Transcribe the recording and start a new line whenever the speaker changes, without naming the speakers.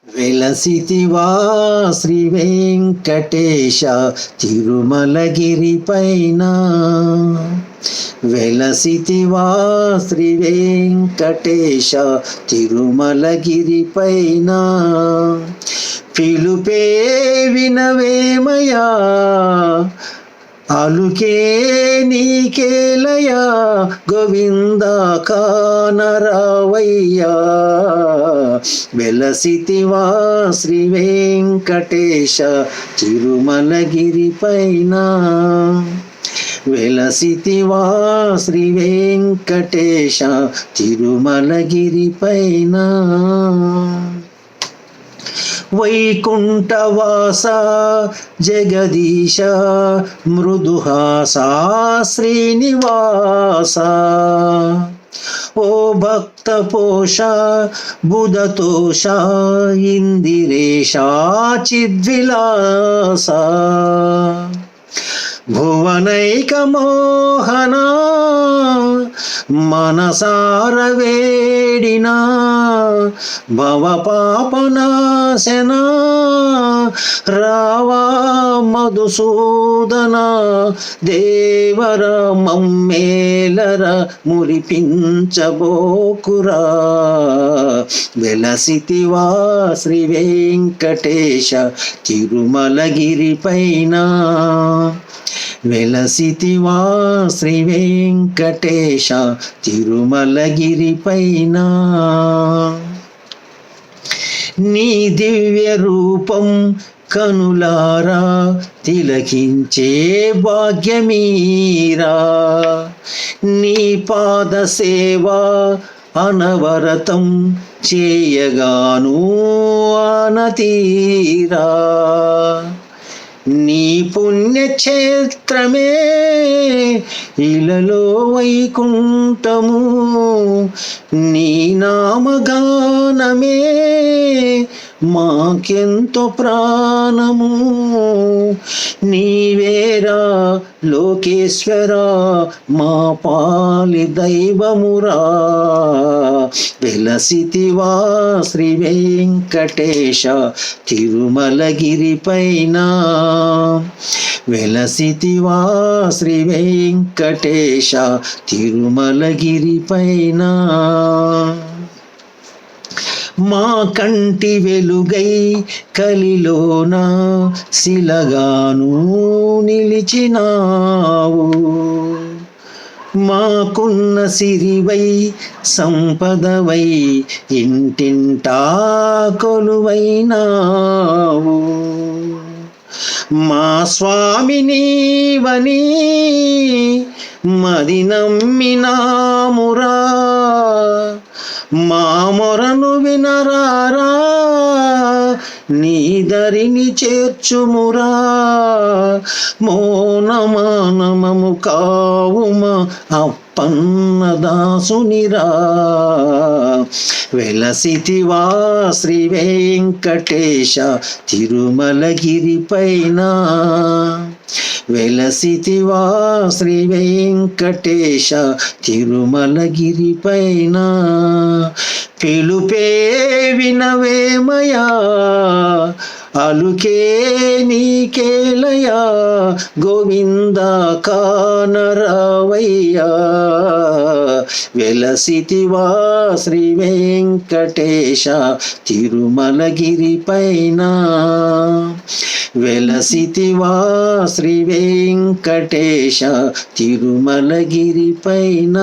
వెలసితివా శ్రీ వెంకటేశ తిరుమలగిరి పైన, వెలసితివా శ్రీ వెంకటేశ తిరుమలగిరి పైన, పిలుపే వినవేమయా అలుకే నీకేలయా గోవింద కానరావయ్యా, వెలసితివా శ్రీ వెంకటేశ తిరుమలగిరి పైన, వెలసితివా శ్రీ వెంకటేశ తిరుమలగిరి పైన, వైకుంఠవాస జగదీశ మృదుహాస శ్రీనివాస, ఓ భక్త పోష బుధతోష ఇందిరేశ చిద్విలాస, భువనైక మోహన మనసార వేడినా భవ పాపనాశన, రావా మధుసూదన దేవర మమ్మేలర మురిపించబోకురా, వెలసితివా శ్రీ వెంకటేశ తిరుమలగిరి పైన, వెలసితివా శ్రీ వెంకటేశ తిరుమలగిరి పైన, నీ దివ్య రూపం కనులారా తిలకించే భాగ్యమీరా, నీ పాద సేవా అనవరతం చేయగాను ఆనతీరా, నీ పుణ్యక్షేత్రమే ఇలలో వైకుంఠము, నీ నామగానమే మాకెంతో ప్రాణము, నీవేరా లోకేశ్వర మా పాలి దైవమురా, వెలసితివా శ్రీ వెంకటేశ తిరుమలగిరి పైన, వెలసితివా శ్రీ వెంకటేశ తిరుమలగిరి పైన, మా కంటి వెలుగై కలిలోన శిలగాను నిలిచినావు, మాకున్న సిరివై సంపదవై ఇంటింటా కొలువైనావు, మా స్వామి నీవని మది నమ్మినామురా, మా మొరను వినరారా నీ దరిని చేర్చుమురా, మోనమానమము కావుమా అప్పన్న దాసునిరా, వెలసితివా శ్రీ వెంకటేశ తిరుమలగిరి పైన, వెలసితివా శ్రీ వెంకటేశ తిరుమలగిరి పైన, పిలుపే వినవేమయా అలుకే నీకేలయా గోవింద కానరావయ్యా, వెలసితివా శ్రీ వెంకటేశ తిరుమలగిరి పైన, వెలసితివా శ్రీ వెంకటేశ తిరుమలగిరి పైన.